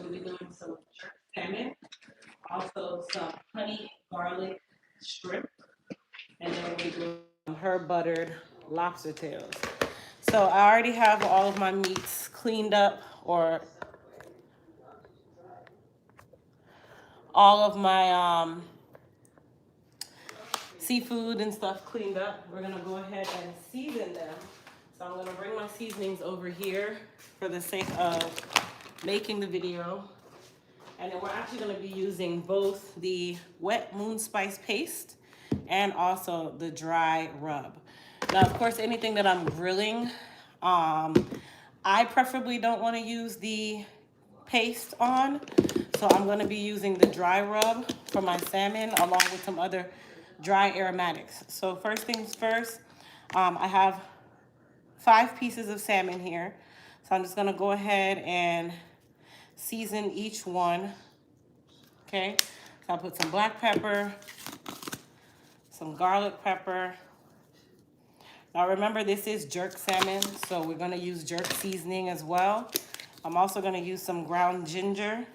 we'll be doing some jerk salmon, also some honey garlic shrimp, and then we'll be doing herb buttered lobster tails. So I already have all of my meats cleaned up, or all of my seafood and stuff cleaned up. We're gonna go ahead and season them. So I'm gonna bring my seasonings over here for the sake of making the video. And then we're actually gonna be using both the wet moon spice paste and also the dry rub. Now, of course, anything that I'm grilling, I preferably don't wanna use the paste on. So I'm gonna be using the dry rub for my salmon along with some other dry aromatics. So first things first, I have 5 pieces of salmon here. So I'm just gonna go ahead and season each one. Okay, so I'll put some black pepper, some garlic pepper. Now remember, this is jerk salmon, so we're gonna use jerk seasoning as well. I'm also gonna use some ground ginger.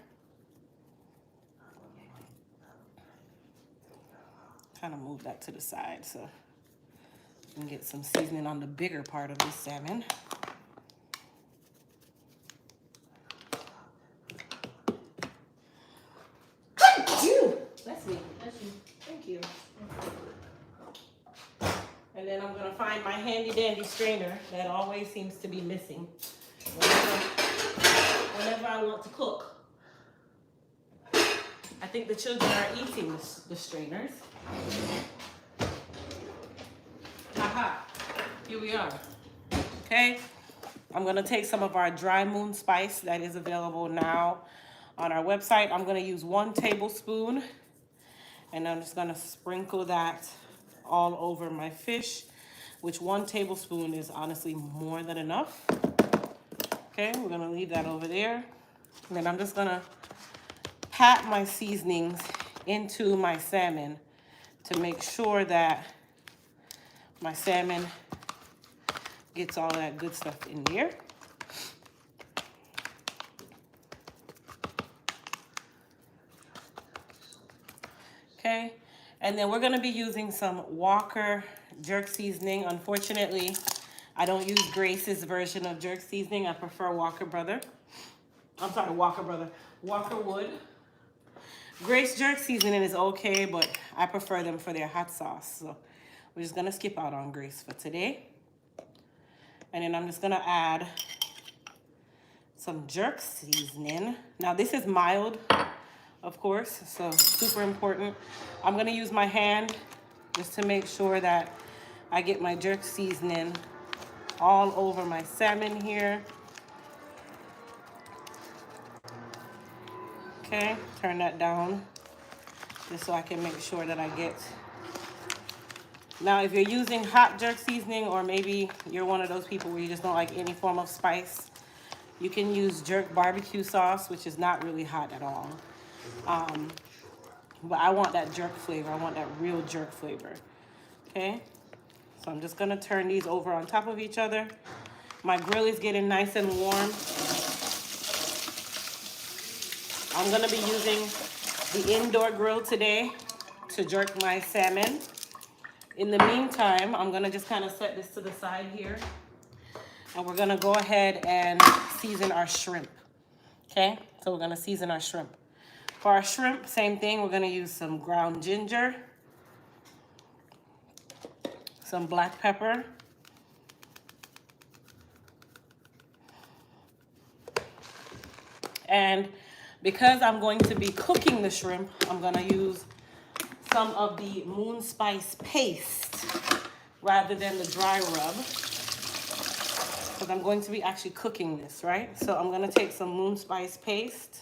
Kind of move that to the side so you can get some seasoning on the bigger part of this salmon. That's me. That's you. Thank you. And then I'm gonna find my handy dandy strainer that always seems to be missing whenever I want to cook. I think the children are eating the strainers. Aha, here we are. Okay, I'm gonna take some of our dry moon spice that is available now on our website. I'm gonna use 1 tablespoon, and I'm just gonna sprinkle that all over my fish, which 1 tablespoon is honestly more than enough. Okay, we're gonna leave that over there. And then I'm just gonna pat my seasonings into my salmon to make sure that my salmon gets all that good stuff in there. Okay, and then we're gonna be using some Walker jerk seasoning. Unfortunately, I don't use Grace's version of jerk seasoning. I prefer Walker Wood. Grace jerk seasoning is okay, but I prefer them for their hot sauce. So we're just gonna skip out on Grace for today. And then I'm just gonna add some jerk seasoning. Now this is mild, of course, so super important. I'm gonna use my hand just to make sure that I get my jerk seasoning all over my salmon here. Okay, turn that down just so I can make sure that I get. Now, if you're using hot jerk seasoning, or maybe you're one of those people where you just don't like any form of spice, you can use jerk barbecue sauce, which is not really hot at all. But I want that jerk flavor. I want that real jerk flavor. Okay, so I'm just gonna turn these over on top of each other. My grill is getting nice and warm. I'm gonna be using the indoor grill today to jerk my salmon. In the meantime, I'm gonna just kind of set this to the side here, and we're gonna go ahead and season our shrimp. Okay, so we're gonna season our shrimp. For our shrimp, same thing, we're gonna use some ground ginger, some black pepper, and because I'm going to be cooking the shrimp, I'm gonna use some of the moon spice paste rather than the dry rub, because I'm going to be actually cooking this, right? So I'm gonna take some moon spice paste.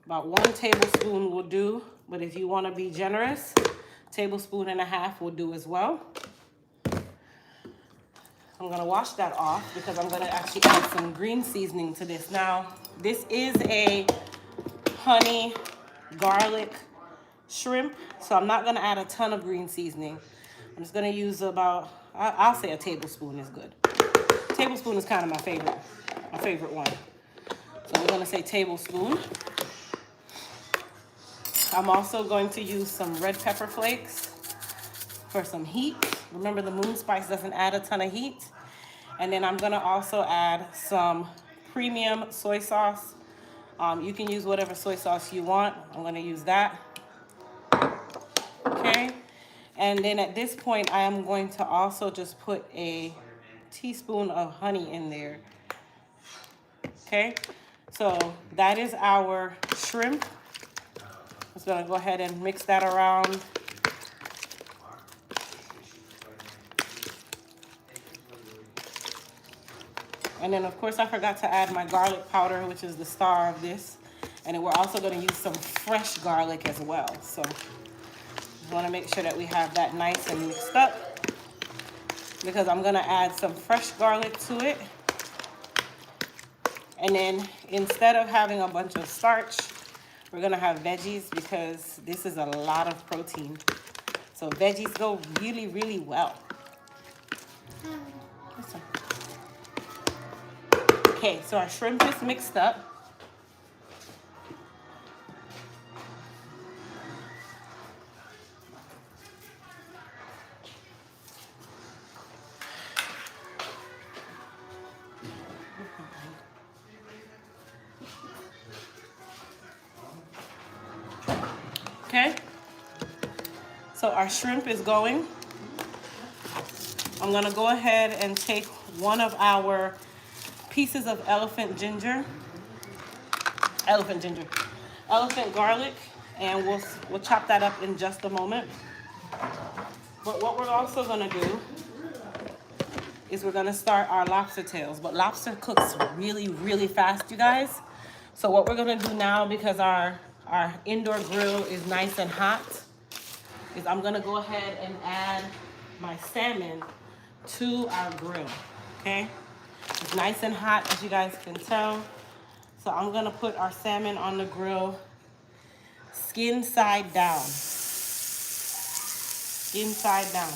About 1 tablespoon will do, but if you wanna be generous, 1.5 tablespoons will do as well. I'm gonna wash that off because I'm gonna actually add some green seasoning to this. Now, this is a honey garlic shrimp, so I'm not gonna add a ton of green seasoning. I'm just gonna use about, I'll say 1 tablespoon is good. 1 tablespoon is kind of my favorite one. So we're gonna say tablespoon. I'm also going to use some red pepper flakes for some heat. Remember, the moon spice doesn't add a ton of heat. And then I'm gonna also add some premium soy sauce. You can use whatever soy sauce you want. I'm gonna use that. Okay. And then at this point, I am going to also just put a teaspoon of honey in there. Okay. So that is our shrimp. I'm just gonna go ahead and mix that around. And then of course I forgot to add my garlic powder, which is the star of this. And then we're also gonna use some fresh garlic as well. So I wanna make sure that we have that nice and mixed up, because I'm gonna add some fresh garlic to it. And then instead of having a bunch of starch, we're gonna have veggies, because this is a lot of protein. So veggies go really, really well. Okay, so our shrimp is mixed up. Okay, so our shrimp is going. I'm gonna go ahead and take one of our pieces of elephant garlic, and we'll chop that up in just a moment. But what we're also gonna do is we're gonna start our lobster tails. But lobster cooks really, really fast, you guys. So what we're gonna do now, because our indoor grill is nice and hot, is I'm gonna go ahead and add my salmon to our grill, okay? It's nice and hot, as you guys can tell. So I'm gonna put our salmon on the grill, skin side down. Skin side down.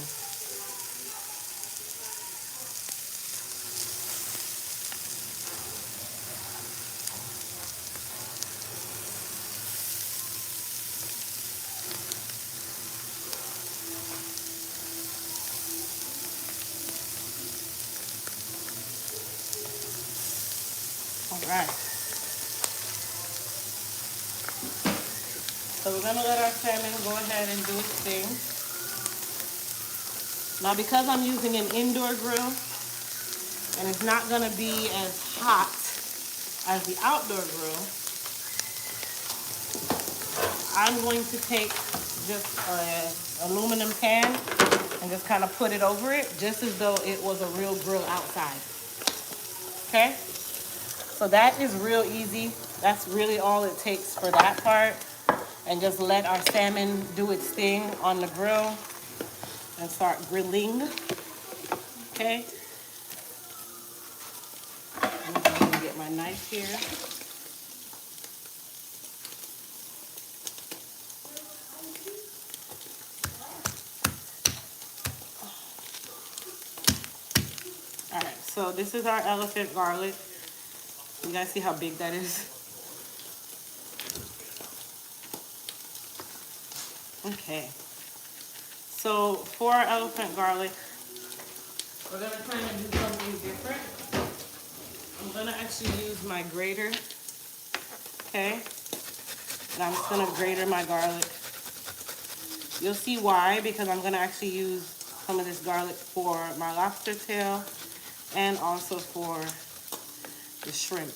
All right. So we're gonna let our salmon go ahead and do its thing. Now, because I'm using an indoor grill and it's not gonna be as hot as the outdoor grill, I'm going to take just an aluminum can and just kind of put it over it, just as though it was a real grill outside. Okay? So that is real easy. That's really all it takes for that part. And just let our salmon do its thing on the grill and start grilling. Okay? I'm going to get my knife here. All right, so this is our elephant garlic. You guys see how big that is? Okay. So for our elephant garlic, we're gonna kind of do something different. I'm gonna actually use my grater, okay? And I'm just gonna grater my garlic. You'll see why, because I'm gonna actually use some of this garlic for my lobster tail and also for the shrimp.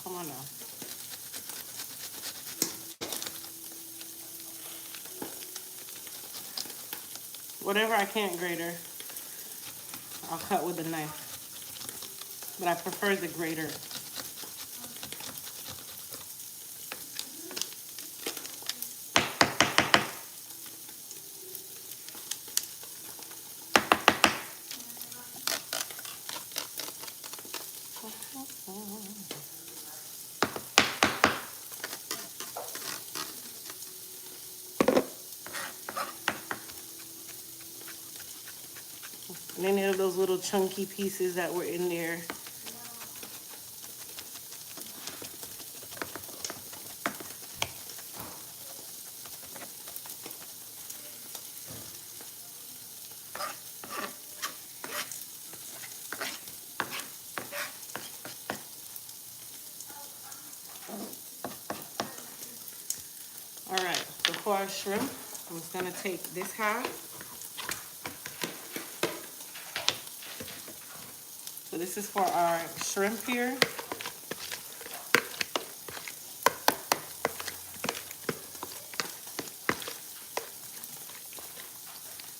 Come on now. Whatever I can't grater, I'll cut with a knife. But I prefer the grater. and any of those little chunky pieces that were in there. All right, so for our shrimp, I'm just gonna take this half. So this is for our shrimp here.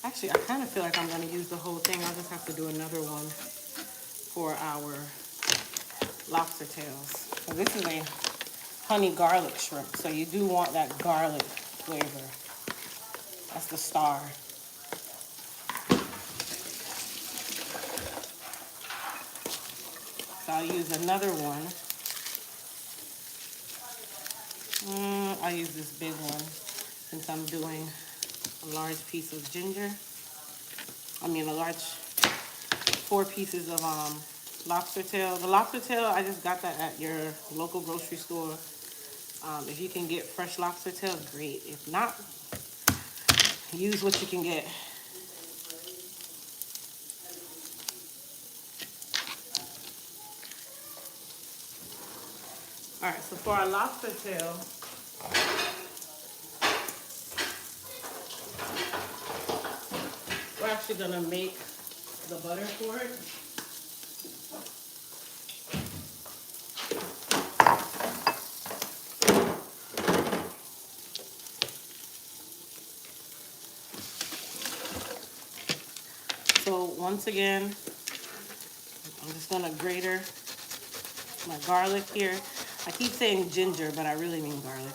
Actually, I kind of feel like I'm gonna use the whole thing. I'll just have to do another one for our lobster tails. So this is a honey garlic shrimp. So you do want that garlic flavor. That's the star. So I'll use another one. I'll use this big one since I'm doing a large piece of ginger. I mean a large 4 pieces of lobster tail. The lobster tail, I just got that at your local grocery store. If you can get fresh lobster tail, great. If not, use what you can get. All right, so for our lobster tail, we're actually gonna make the butter for it. So once again, I'm just gonna grater my garlic here. I keep saying ginger, but I really mean garlic.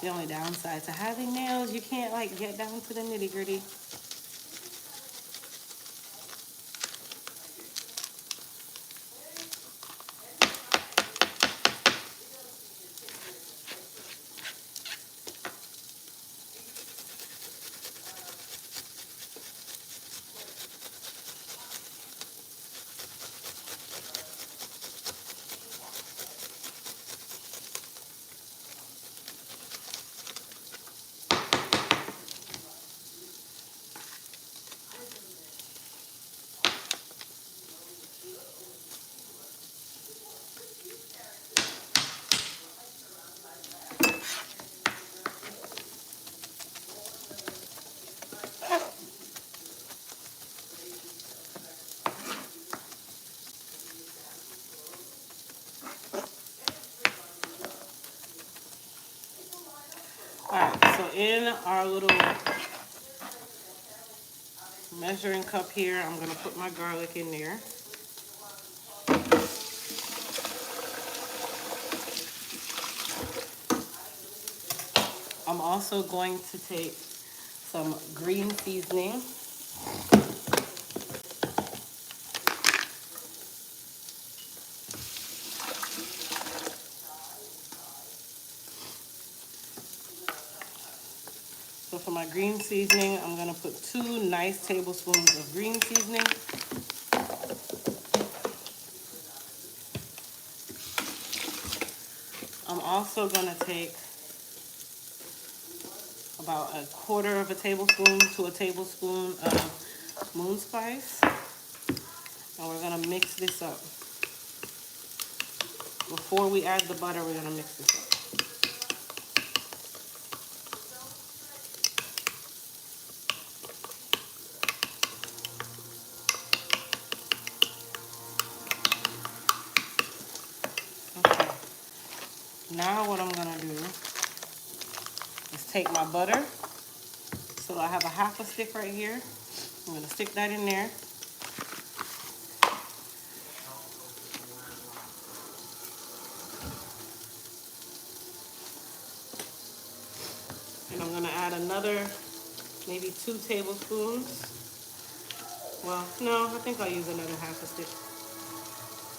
The only downside to having nails, you can't like get down to the nitty gritty. Alright, so in our little measuring cup here, I'm going to put my garlic in there. I'm also going to take some green seasoning. So for my green seasoning, I'm going to put 2 nice tablespoons of green seasoning. I'm also going to take about 1/4 of a tablespoon to a tablespoon of moon spice. And we're going to mix this up. Before we add the butter, we're going to mix this up. Now what I'm gonna do is take my butter. So I have a 1/2 stick right here. I'm gonna stick that in there. And I'm gonna add another maybe 2 tablespoons. Well, no, I think I'll use another 1/2 stick.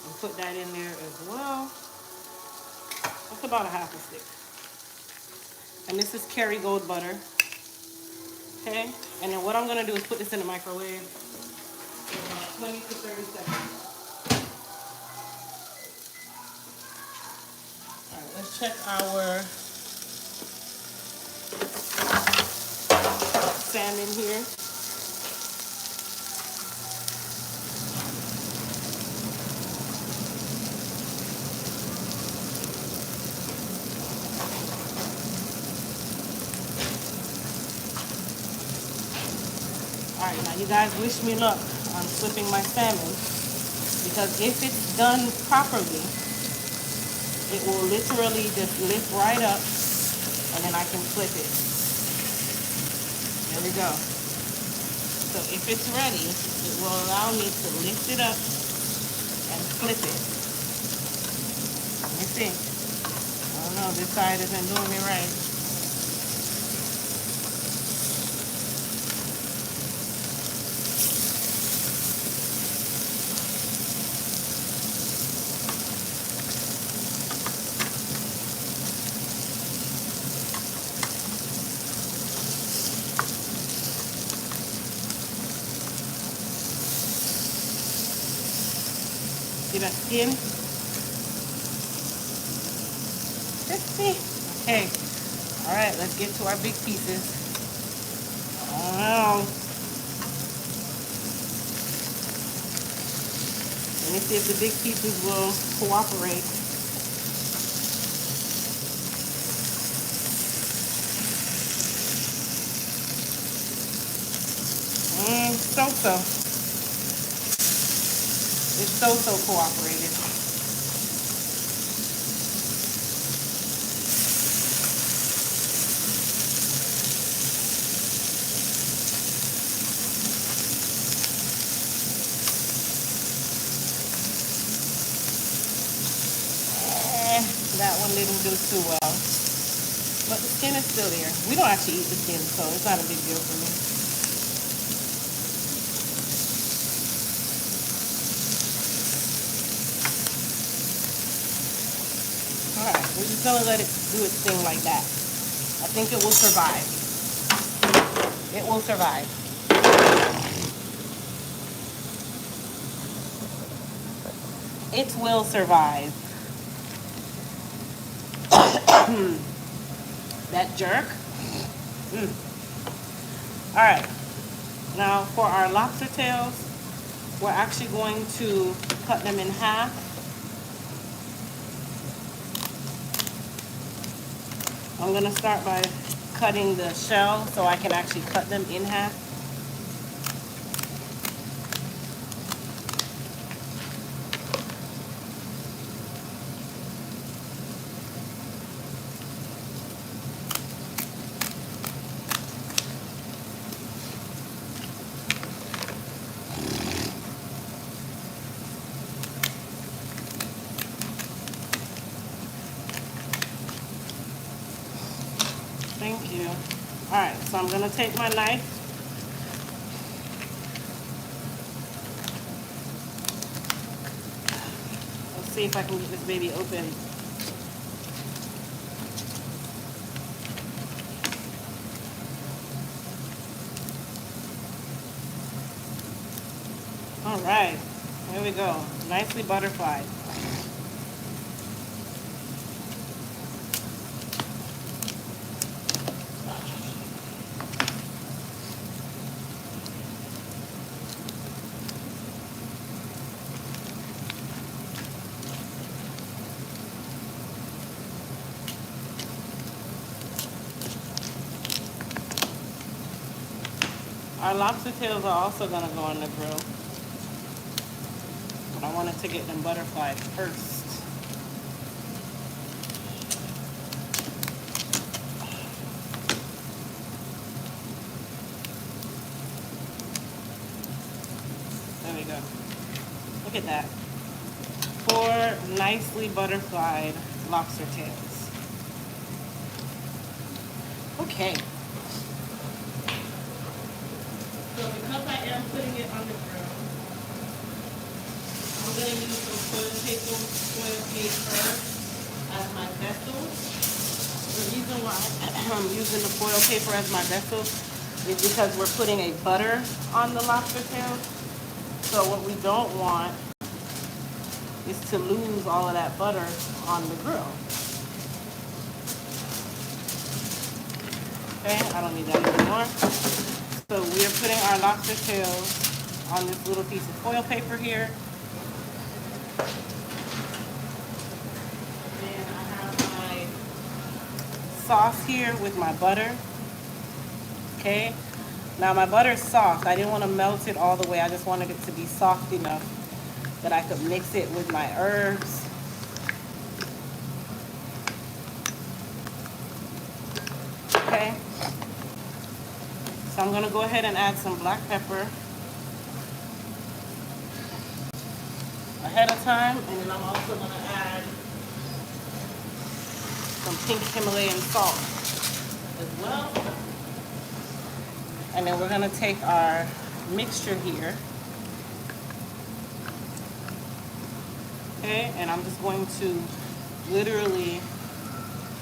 And put that in there as well. That's about a half a stick. And this is Kerrygold butter. Okay? And then what I'm gonna do is put this in the microwave for about 20 to 30 seconds. All right, let's check our salmon here. All right, now you guys wish me luck on flipping my salmon, because if it's done properly, it will literally just lift right up, and then I can flip it. There we go. So if it's ready, it will allow me to lift it up and flip it. Let me see. I don't know, this side isn't doing me right. See that skin? Crispy. Okay. All right, let's get to our big pieces. Oh. Let me see if the big pieces will cooperate. So. It's so cooperated. That one didn't do too well. But the skin is still there. We don't actually eat the skin, so it's not a big deal for me. Alright, we're just gonna let it do its thing like that. I think it will survive. It will survive. It will survive. That jerk. Alright. Now for our lobster tails, we're actually going to cut them in half. I'm going to start by cutting the shell so I can actually cut them in half. Thank you. Alright, so I'm going to take my knife. Let's see if I can get this baby open. Alright, there we go. Nicely butterflied. Our lobster tails are also going to go on the grill. But I wanted to get them butterflied first. There we go. Look at that. 4 nicely butterflied lobster tails. Okay. So because I am putting it on the grill, I'm going to use some soy foil paper as my vessel. The reason why I'm using the foil paper as my vessel is because we're putting a butter on the lobster tail. So what we don't want is to lose all of that butter on the grill. Okay, I don't need that anymore. So we are putting our lobster tails on this little piece of foil paper here. And I have my sauce here with my butter. Okay, now my butter is soft. I didn't want to melt it all the way. I just wanted it to be soft enough that I could mix it with my herbs. Okay, so I'm going to go ahead and add some black pepper ahead of time, and then I'm also going to add some pink Himalayan salt as well. And then we're going to take our mixture here. Okay, and I'm just going to literally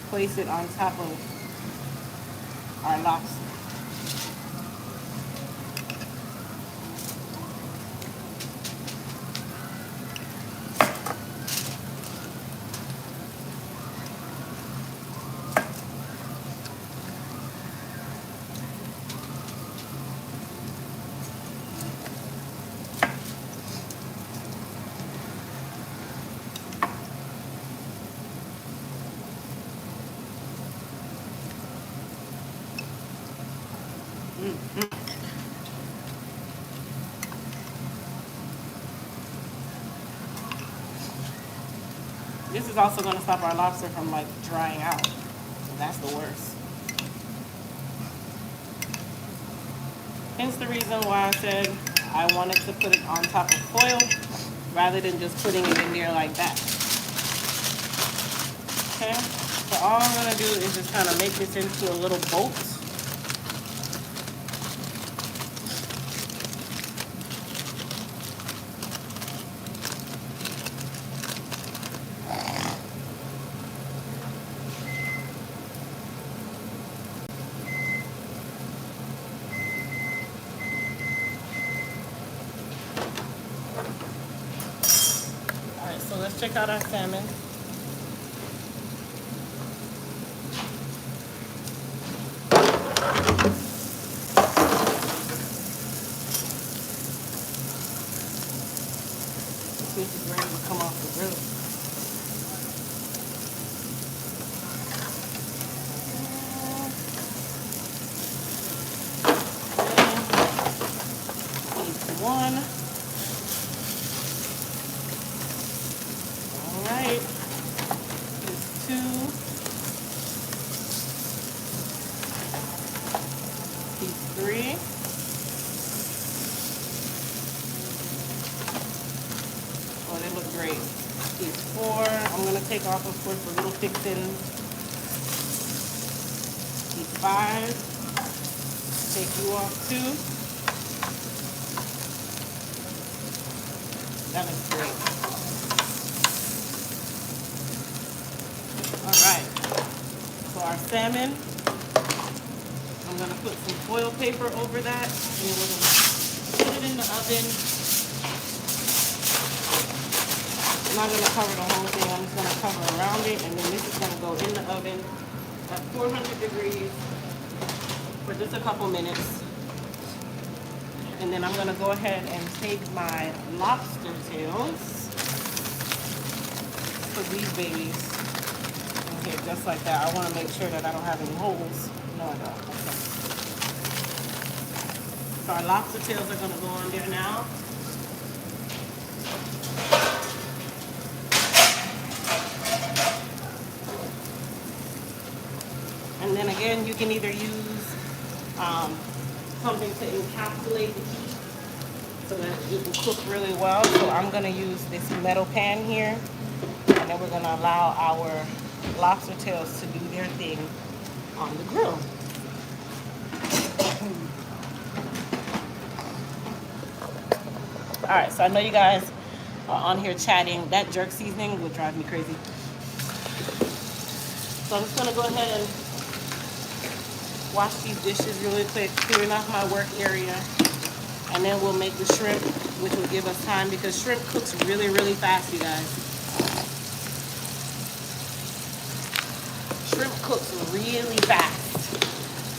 place it on top of our lobster. This is also going to stop our lobster from like drying out. So that's the worst. Hence the reason why I said I wanted to put it on top of foil rather than just putting it in there like that. Okay, so all I'm going to do is just kind of make this into a little boat. So let's check out our salmon. This is ready to come off the grill. Piece one. Alright. Piece two. Piece three. Oh, they look great. Piece four. I'm going to take off, of course, the little fixins. Piece five. Take you off too. That looks great. Alright. So our salmon, I'm going to put some foil paper over that, and we're going to put it in the oven. I'm not going to cover the whole thing, I'm just going to cover around it, and then this is going to go in the oven at 400 degrees for just a couple minutes. And then I'm going to go ahead and take my lobster tails, put these babies in here just like that. I want to make sure that I don't have any holes. No, I don't. Okay. So our lobster tails are going to go on there now. And then again, you can either use something to encapsulate the heat so that it will cook really well. So I'm going to use this metal pan here, and then we're going to allow our lobster tails to do their thing on the grill. Alright, so I know you guys are on here chatting, that jerk seasoning would drive me crazy. So I'm just gonna go ahead and wash these dishes really quick, clearing off my work area. And then we'll make the shrimp, which will give us time because shrimp cooks really, really fast, you guys. Shrimp cooks really fast.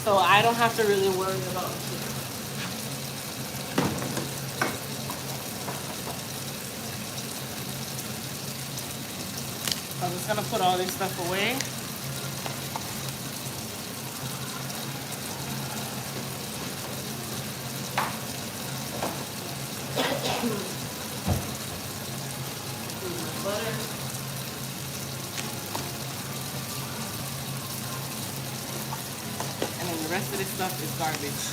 So I don't have to really worry about it. I'm just gonna put all this stuff away. Butter. And then the rest of this stuff is garbage.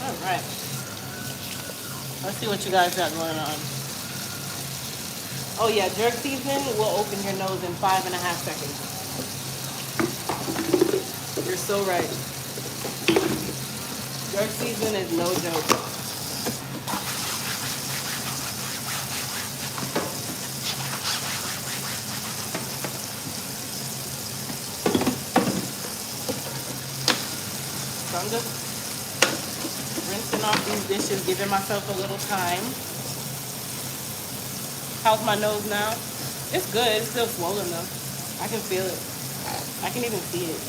All right. Let's see what you guys got going on. Oh yeah, jerk seasoning will open your nose in 5.5 seconds. You're so right. Jerk seasoning is no joke. So I'm just rinsing off these dishes, giving myself a little time. How's my nose now? It's good. It's still swollen though. I can feel it. I can even see it.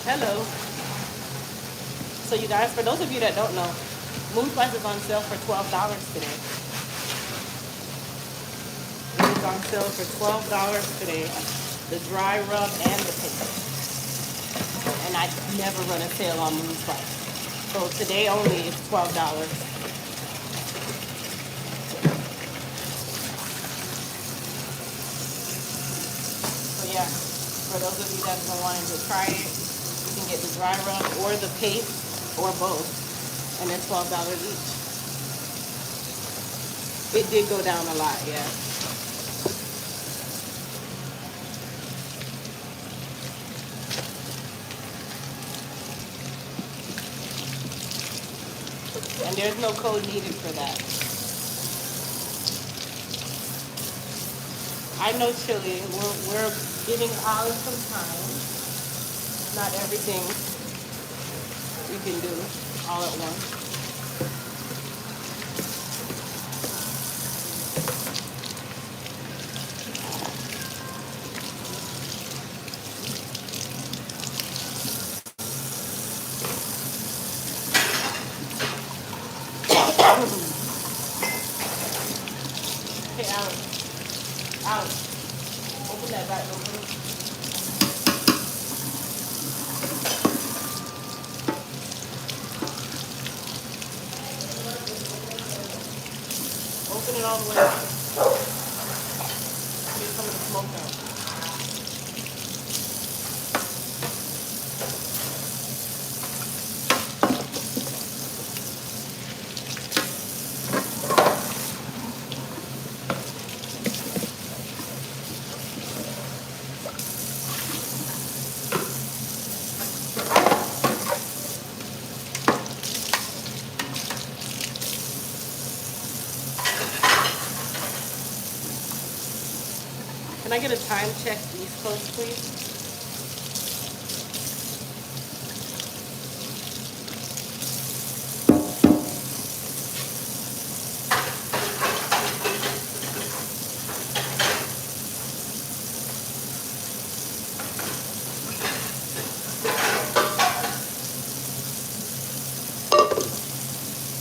Hello. So you guys, for those of you that don't know, Moon Spice is on sale for $12 today. It is on sale for $12 today. The dry rub and the paste. And I never run a sale on Moon Spice. So today only is $12. So yeah, for those of you that have been wanting to try it, you can get the dry rub or the paste or both, and they're $12 each. It did go down a lot, yeah. And there's no code needed for that. I know Chile, we're giving Olive some time. Not everything we can do all at once. Hey, Alex, open that back door, please. Open it all the way up. Get some of the smoke out. Can I get a time check East Coast, please?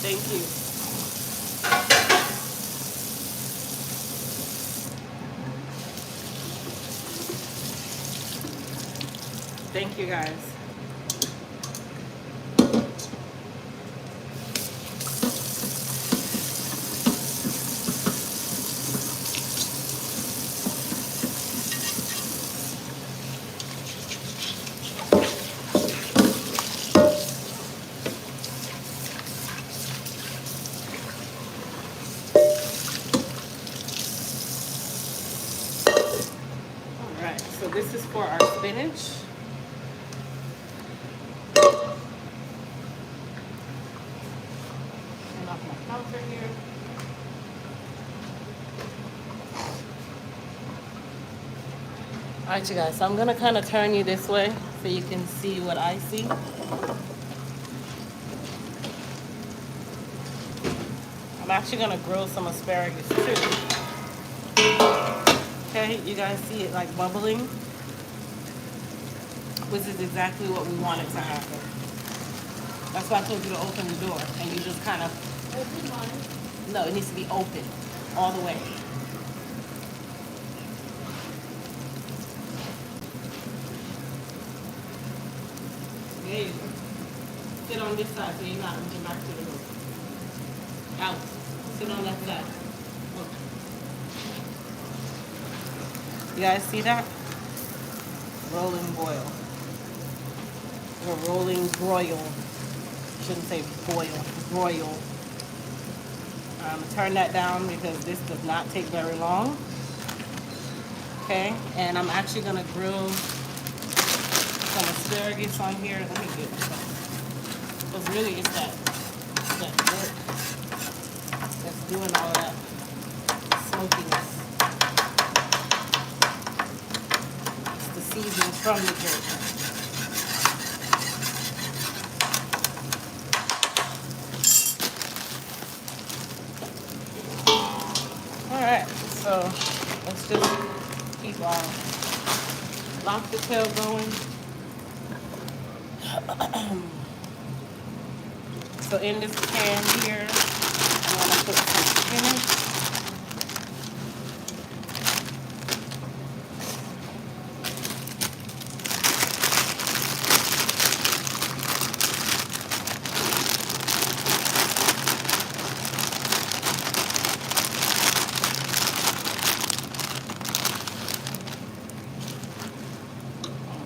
Thank you. Thank you guys. Alright, so this is for our spinach. Turn off my counter here. Alright, you guys, so I'm gonna kind of turn you this way so you can see what I see. I'm actually gonna grill some asparagus too. Okay, you guys see it like bubbling? Which is exactly what we wanted to happen. That's why I told you to open the door, and you just kind of... No, it needs to be open all the way. There you go. Sit on this side so you're not moving back to the door. Out. Sit on that side. Look. You guys see that? Rolling boil. Or rolling broil. Shouldn't say boil. Broil. Turn that down because this does not take very long. Okay, and I'm actually gonna grill some asparagus on here. Let me get this. Because really it's that dirt that's doing all that smokiness. It's the seasoning from the dirt. Alright, so let's just keep our lobster tail going. So in this pan here, I'm going to put some spinach.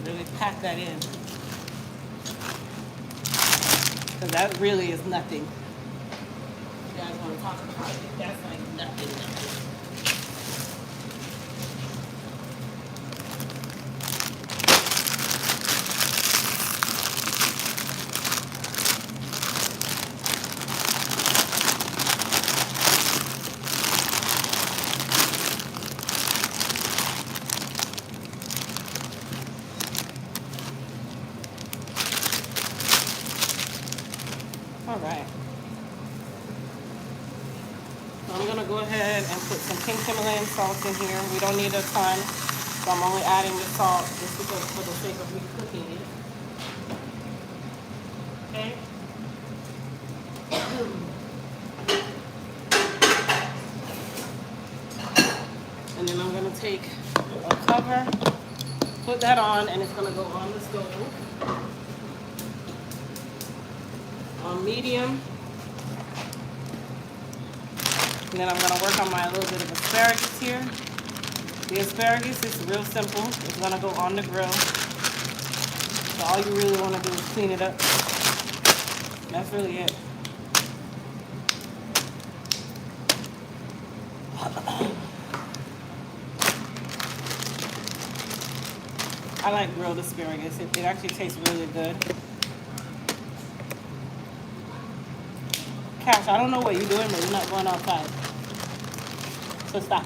Really pack that in. Because that really is nothing. You guys want to talk about it? That's like nothing. Alright. So I'm going to go ahead and put some pink Himalayan salt in here. We don't need a ton. So I'm only adding the salt just because for the sake of me cooking it. Okay. And then I'm going to take a cover, put that on, and it's going to go on the stove. On medium. And then I'm going to work on my little bit of asparagus here. The asparagus is real simple. It's going to go on the grill. So all you really want to do is clean it up. That's really it. I like grilled asparagus. It actually tastes really good. Cash, I don't know what you're doing, but you're not going outside. So stop.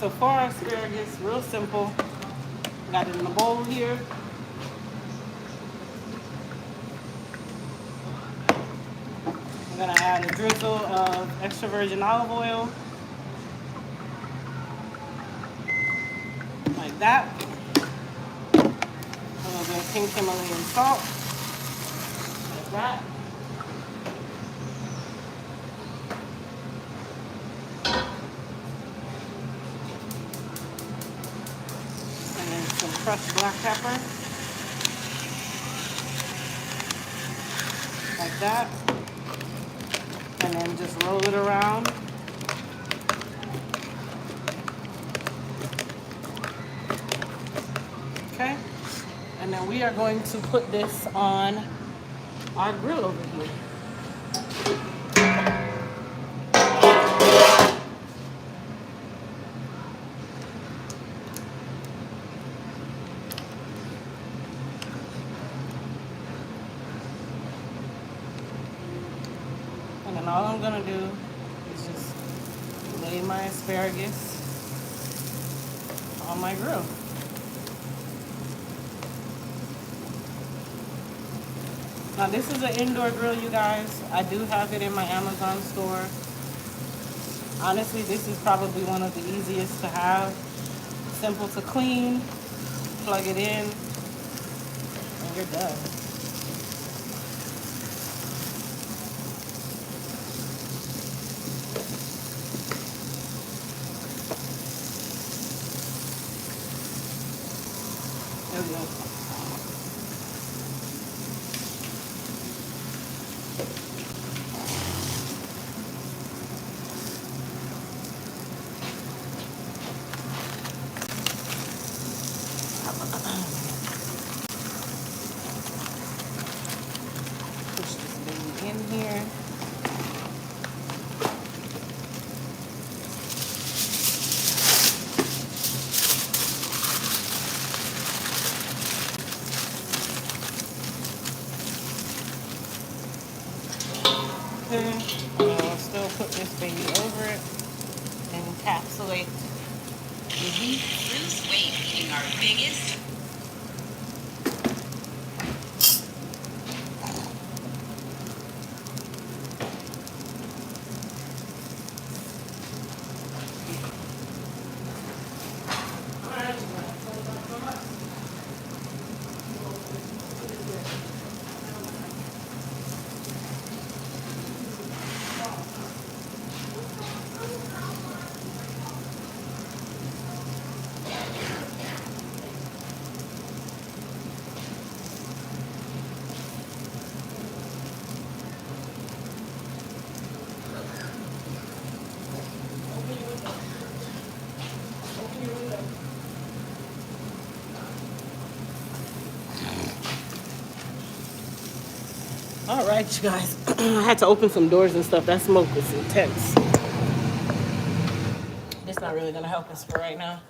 so for our asparagus, real simple. Got it in a bowl here. I'm gonna add a drizzle of extra virgin olive oil, like that. A little bit of pink Himalayan salt, like that. And then some crushed black pepper, like that. And then just roll it around. Okay? And then we are going to put this on our grill over here. And then all I'm gonna do is just lay my asparagus on my grill. Now this is an indoor grill, you guys. I do have it in my Amazon store. Honestly, this is probably one of the easiest to have. Simple to clean, plug it in, and you're done. There we go. Push this baby in here. And I'll still put this baby over it and encapsulate the heat. Lose weight being our biggest. All right, you guys. I had to open some doors and stuff. That smoke was intense. It's not really gonna help us for right now.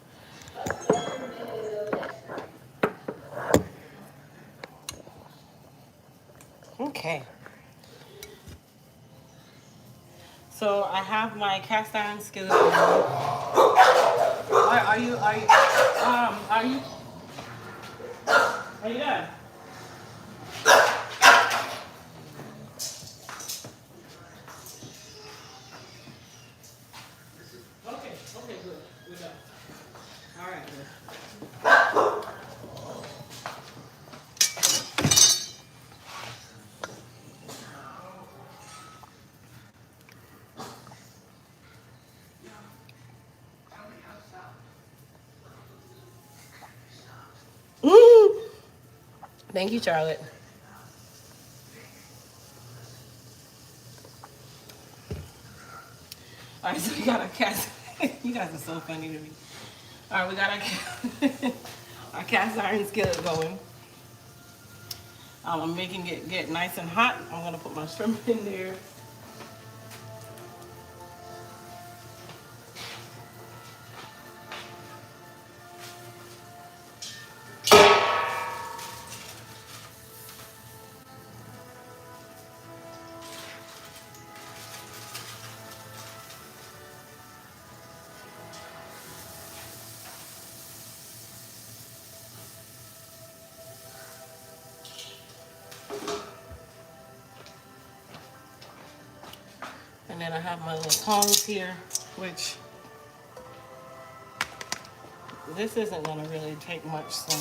Okay. So I have my cast iron skillet. Are you done? Okay, good. We're done. All right, good. Thank you, Charlotte. All right, so we got our cast. You guys are so funny to me. All right, we got our cast iron skillet going. I'm making it get nice and hot. I'm gonna put my shrimp in there. then I have my little tongs here, which this isn't gonna really take much, so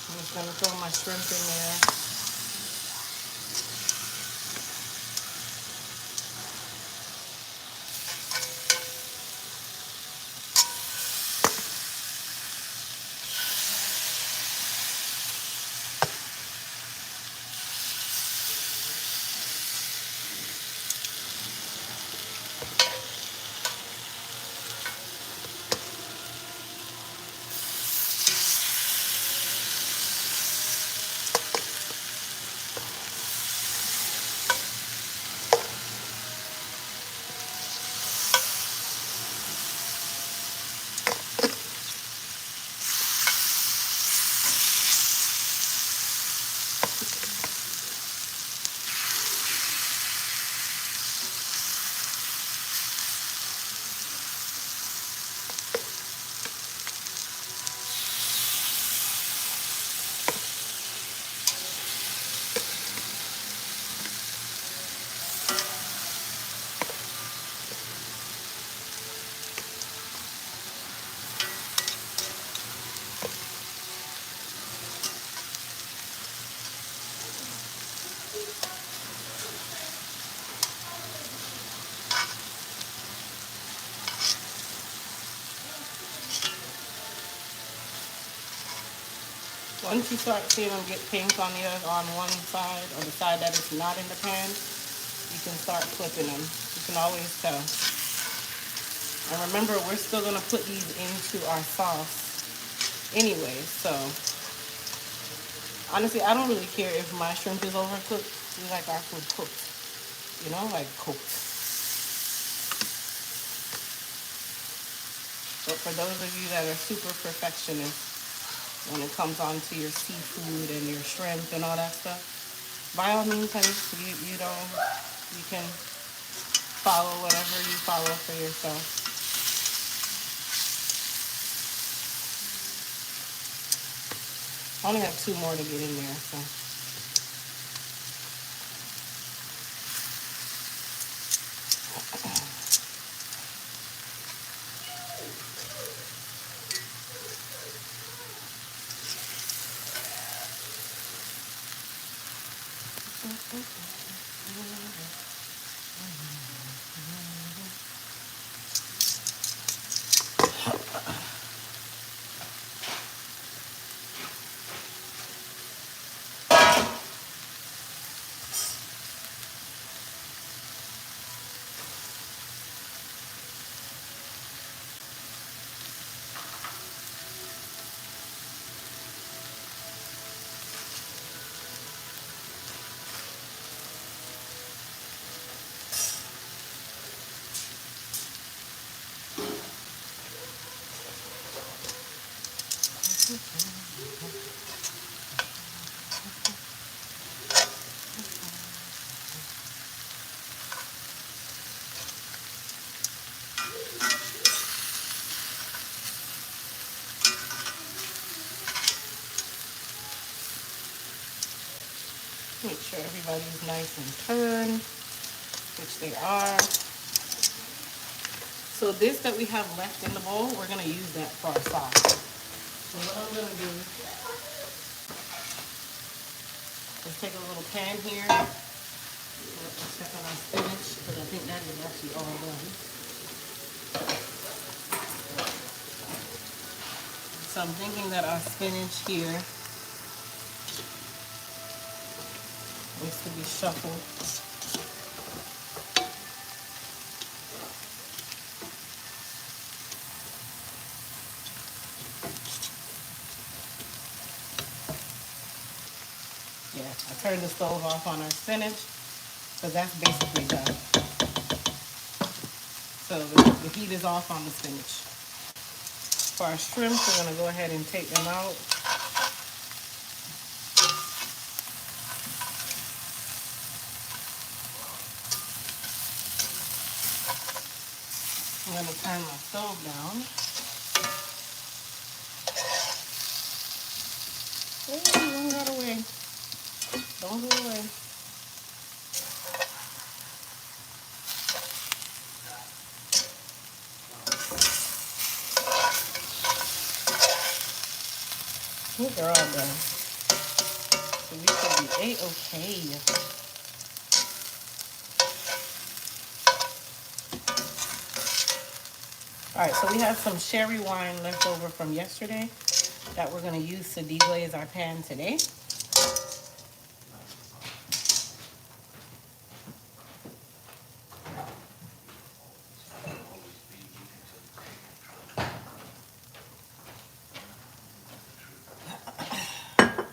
I'm just gonna throw my shrimp in there. Once you start seeing them get pink on one side, or the side that is not in the pan, you can start flipping them. You can always tell. And remember, we're still gonna put these into our sauce anyway, so honestly, I don't really care if my shrimp is overcooked. We like our food cooked, you know, like cooked. But for those of you that are super perfectionists, when it comes on to your seafood and your shrimp and all that stuff, by all means, honey, you can follow whatever you follow for yourself. I only have 2 more to get in there, so. Make sure everybody's nice and turned, which they are. So this that we have left in the bowl, we're gonna use that for our sauce. So what I'm gonna do is take a little pan here. Check on our spinach, because I think that is actually all done. So I'm thinking that our spinach here needs to be shuffled. Yeah, I turned the stove off on our spinach, so that's basically done. So the heat is off on the spinach. For our shrimp, we're gonna go ahead and take them out. I'm going to turn my stove down. Hey, don't go away. Don't go away. they're all done. So we should be A-okay. All right, so we have some sherry wine left over from yesterday that we're gonna use to deglaze our pan today.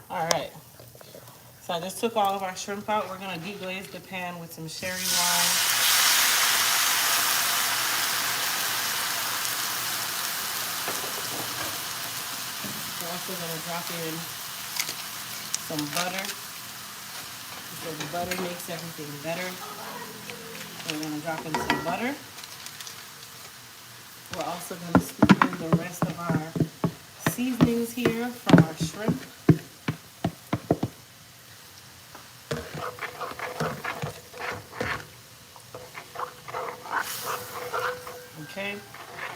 All right, so I just took all of our shrimp out. We're gonna deglaze the pan with some sherry wine. We're also gonna drop in some butter, because the butter makes everything better. So we're gonna drop in some butter. We're also gonna scoop in the rest of our seasonings here from our shrimp. Okay,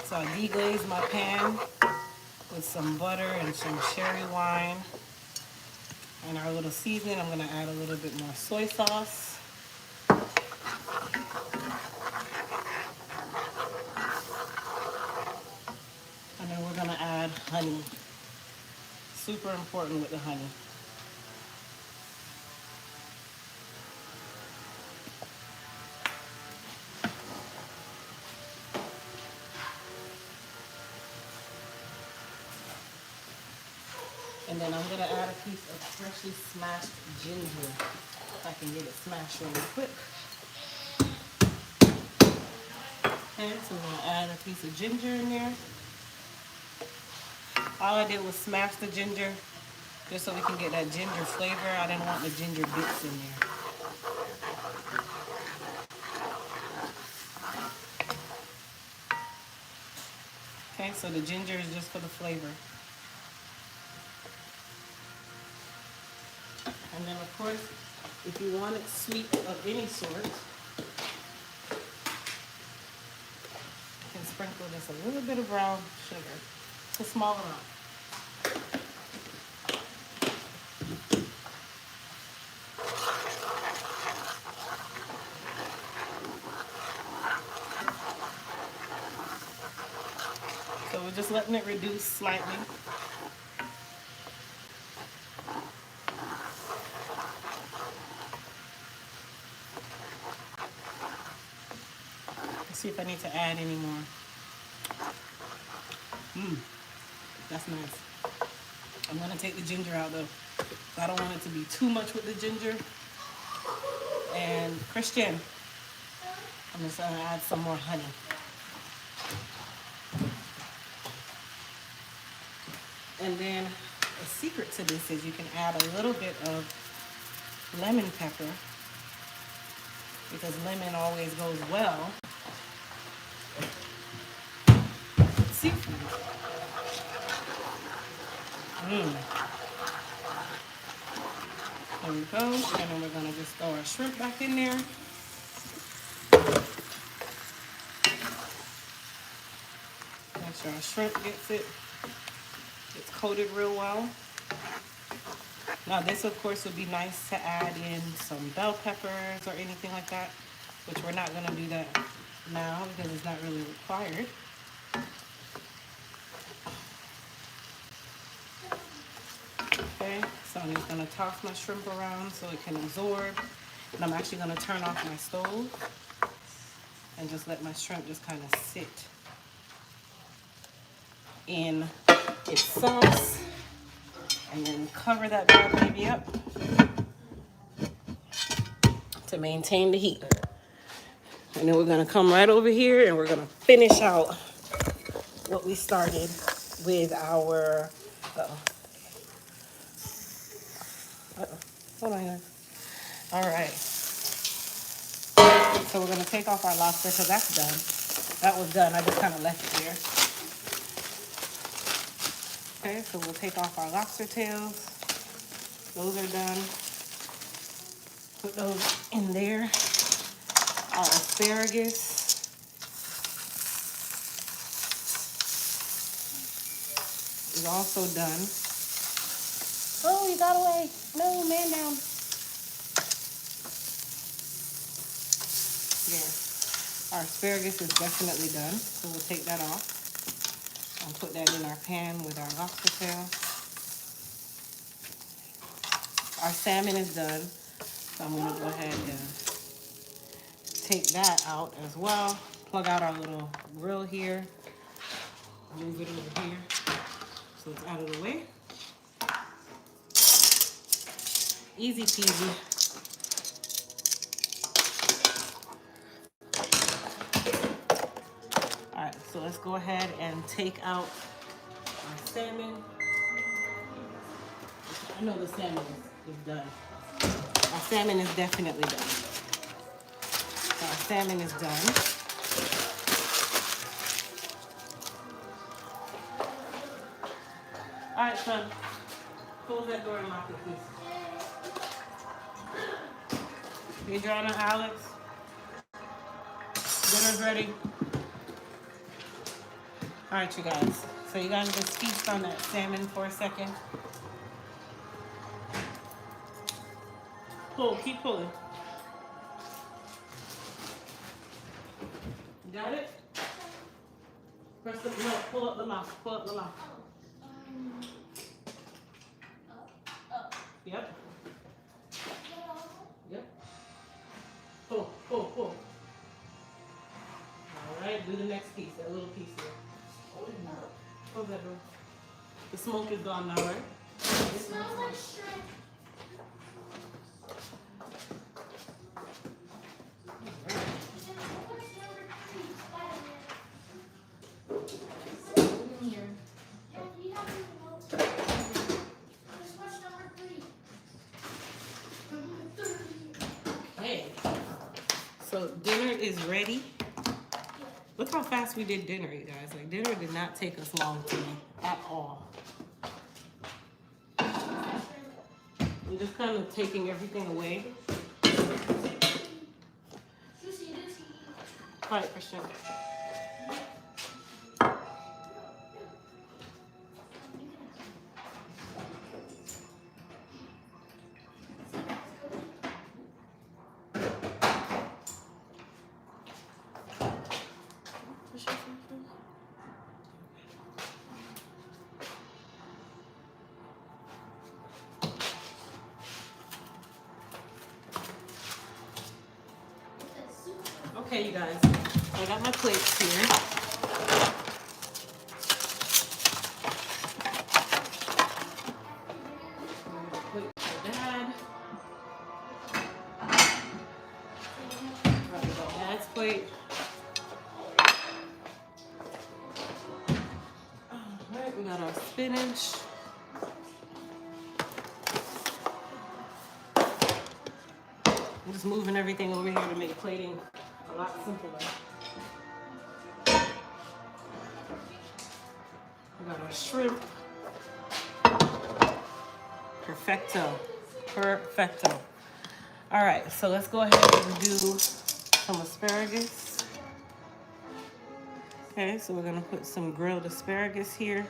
so I deglaze my pan with some butter and some sherry wine. And our little seasoning, I'm going to add a little bit more soy sauce. And then we're going to add honey. Super important with the honey. And then I'm going to add a piece of freshly smashed ginger. If I can get it smashed really quick. Okay, so we're going to add a piece of ginger in there. All I did was smash the ginger just so we can get that ginger flavor. I didn't want the ginger bits in there. Okay, so the ginger is just for the flavor. And then of course, if you want it sweet of any sort, you can sprinkle just a little bit of brown sugar. A small amount. So we're just letting it reduce slightly. Let's see if I need to add any more. That's nice. I'm gonna take the ginger out though. I don't want it to be too much with the ginger. And Christian, I'm just gonna add some more honey. And then a secret to this is you can add a little bit of lemon pepper, because lemon always goes well with seafood. There we go. And then we're gonna just throw our shrimp back in there. Make sure our shrimp gets coated real well. Now this of course would be nice to add in some bell peppers or anything like that, which we're not gonna do that now because it's not really required. Okay, so I'm just gonna toss my shrimp around so it can absorb. And I'm actually gonna turn off my stove and just let my shrimp just kind of sit in its sauce. And then cover that bad baby up to maintain the heat. And then we're gonna come right over here and we're gonna finish out what we started with our, hold on here. All right. So we're gonna take off our lobster because that's done. That was done, I just kind of left it there. Okay, so we'll take off our lobster tails. Those are done. Put those in there. Our asparagus. Is also done. you got away. No, man down. Yeah, our asparagus is definitely done, so we'll take that off and put that in our pan with our lobster tail. Our salmon is done, so I'm gonna go ahead and take that out as well. Plug out our little grill here, move it over here so it's out of the way. Easy peasy. All right, so let's go ahead and take out our salmon. I know the salmon is done. Our salmon is definitely done. So our salmon is done. All right, son. Close that door and lock it, please. Adriana, Alex, dinner's ready. All right, you guys. So you guys just feast on that salmon for a second. Pull, keep pulling. You got it? Press the, no, pull up the mouth, pull up the mouth. Yep. Yep. Pull, pull, pull. All right, do the next piece, that little piece here. Close that door. The smoke is gone now, right? It smells like shrimp. Okay. So dinner is ready. Look how fast we did dinner, you guys. Like, dinner did not take us long to me at all. I'm just kind of taking everything away. All right, Christian. Okay, you guys, I got my plates here. Plate for Dad. Right, we got Dad's plate. Alright, we got our spinach. I'm just moving everything over here to make plating a lot simpler. We got our shrimp. Perfecto. Perfecto. All right, so let's go ahead and do some asparagus. Okay, so we're gonna put some grilled asparagus here.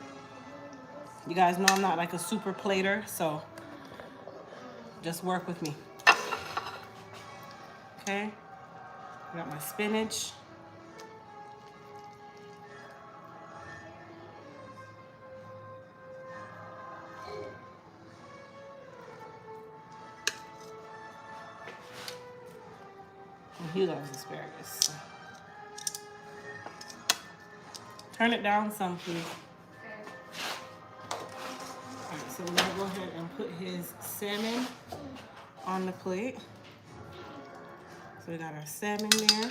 You guys know I'm not like a super plater, so just work with me. Okay, got my spinach. And he loves asparagus. So. Turn it down some, please. All right, so we're gonna go ahead and put his salmon on the plate. So we got our salmon there.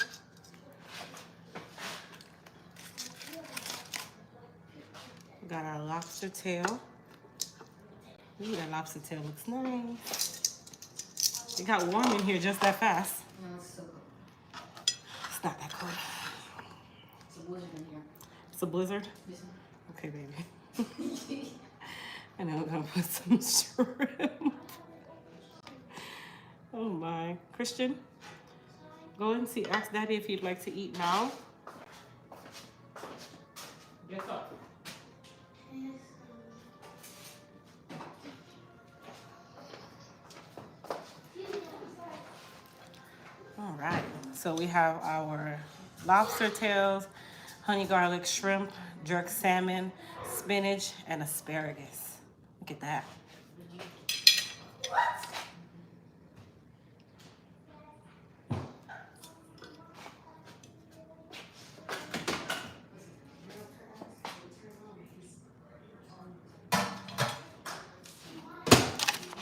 We got our lobster tail. Ooh, that lobster tail looks nice. It got warm in here just that fast. No, it's so cold. It's not that cold. It's a blizzard in here. It's a blizzard? Yes, Okay, baby. And then we're gonna put some shrimp. Oh my. Christian, go and see, ask Daddy if he'd like to eat now. Get up. So we have our lobster tails, honey garlic shrimp, jerk salmon, spinach, and asparagus. Look at that.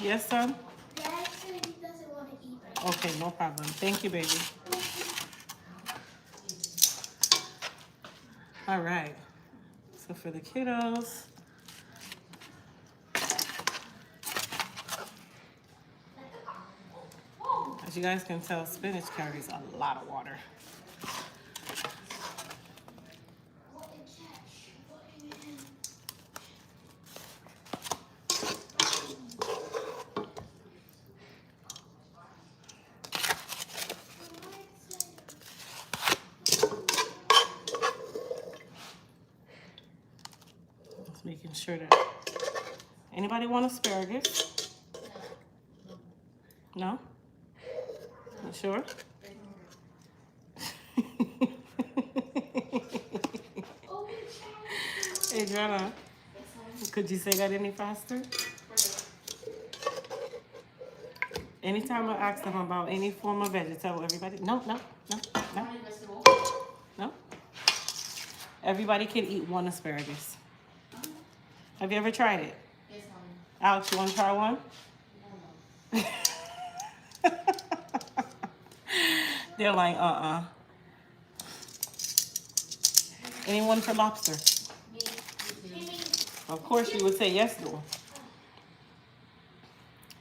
Yes, son? Dad said he doesn't want to eat right Okay, no problem. Thank you, baby. All right. So for the kiddos, as you guys can tell, spinach carries a lot of water. Just making sure that anybody want asparagus? No? You sure? Adriana, could you say that any faster? Anytime I ask them about any form of vegetable, everybody, no. Everybody can eat one asparagus. Have you ever tried it? Yes, Mommy. Alex, you want to try one? They're like, Anyone for lobster? Of course you would say yes, though.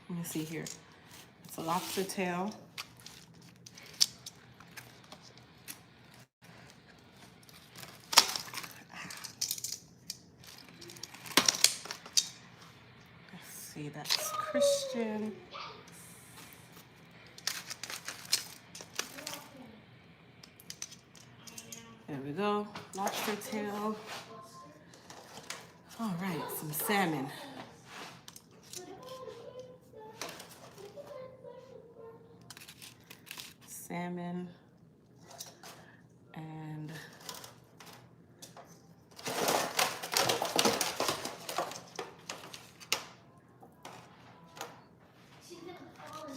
Let me see here. It's a lobster tail. Let's see, that's Christian. There we go, lobster tail. All right, some salmon. Salmon and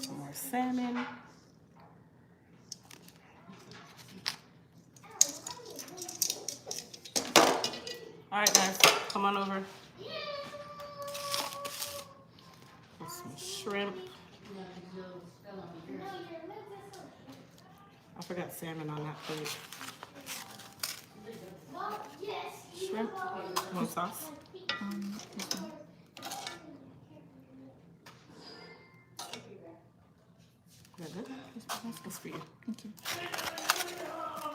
some more salmon. All right, guys, come on over. With some shrimp. I forgot salmon on that plate. Shrimp. Want sauce? That good? That's for you. Thank you.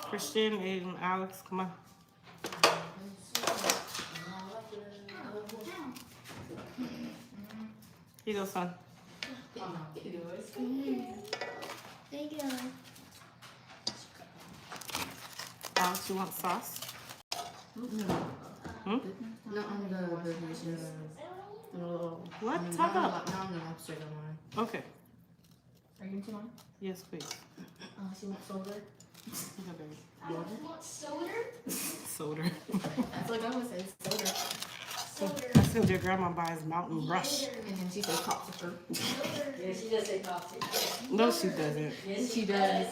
Christian and Alex, come on. Here you go, son. Thank you. Alex, you want sauce? Hmm? No, I'm the What? Talk up. No, I'm the lobster one. Okay. Are you into one? Yes, please. She wants soda. Okay, baby. I want soda. Soda. That's what I would say, soda. Soda. That's because your grandma buys Mountain Rush. And then she says popsicle. Yeah, she does say popsicle. No, she doesn't. Yes, she does.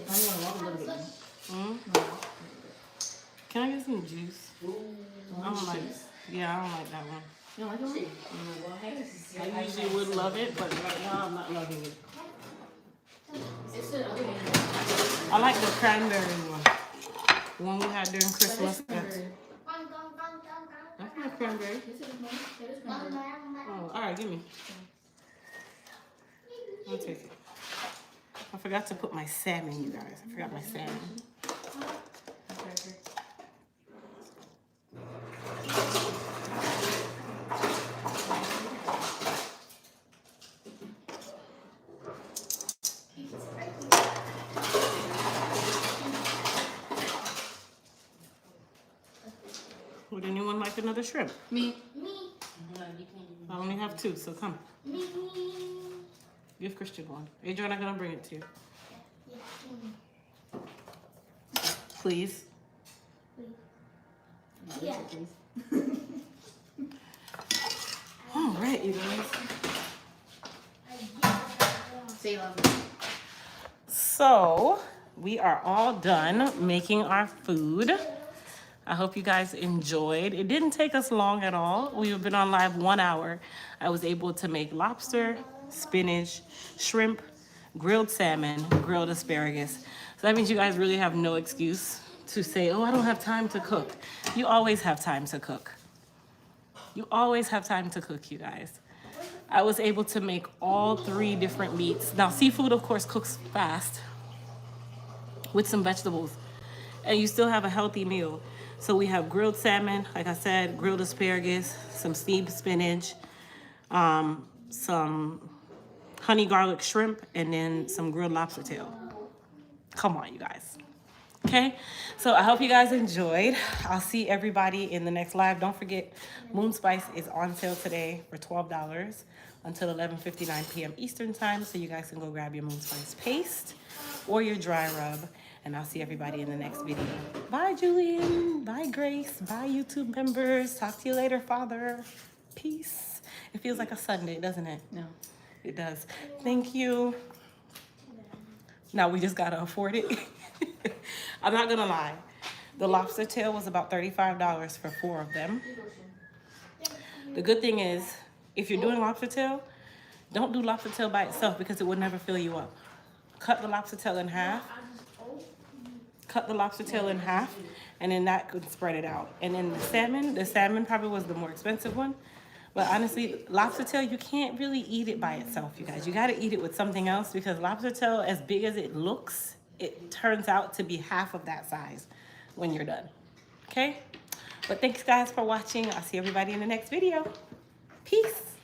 I want a little bit. Hmm? Can I get some juice? I don't like. Yeah, I don't like that one. You don't like it? I usually would love it, but right now I'm not loving it. It's the other one. I like the cranberry one. The one we had during Christmas. That's not cranberry. Oh, all right, give me. I'll take it. I forgot to put my salmon, you guys. I forgot my salmon. Would anyone like another shrimp? Me. I only have two, so come. Give Christian one. Adrian, I'm gonna bring it to you. Yeah. Please. Yeah. All right, you guys. Say love. So we are all done making our food. I hope you guys enjoyed. It didn't take us long at all. We've been on live 1 hour. I was able to make lobster, spinach, shrimp, grilled salmon, grilled asparagus. So that means you guys really have no excuse to say, oh, I don't have time to cook. You always have time to cook. You always have time to cook, you guys. I was able to make all 3 different meats. Now, seafood, of course, cooks fast with some vegetables, and you still have a healthy meal. So we have grilled salmon, like I said, grilled asparagus, some steamed spinach, some honey garlic shrimp, and then some grilled lobster tail. Come on, you guys. Okay, so I hope you guys enjoyed. I'll see everybody in the next live. Don't forget, Moon Spice is on sale today for $12 until 11:59 p.m. Eastern time. So you guys can go grab your Moon Spice paste or your dry rub. And I'll see everybody in the next video. Bye, Julian. Bye, Grace. Bye, YouTube members. Talk to you later, Father. Peace. It feels like a Sunday, doesn't it? No. It does. Thank you. Now we just gotta afford it. I'm not gonna lie. The lobster tail was about $35 for 4 of them. The good thing is, if you're doing lobster tail, don't do lobster tail by itself because it would never fill you up. Cut the lobster tail in half. Cut the lobster tail in half, and then that could spread it out. And then the salmon probably was the more expensive one. But honestly, lobster tail, you can't really eat it by itself, you guys. You gotta eat it with something else because lobster tail, as big as it looks, it turns out to be half of that size when you're done. Okay? But thanks guys for watching. I'll see everybody in the next video. Peace.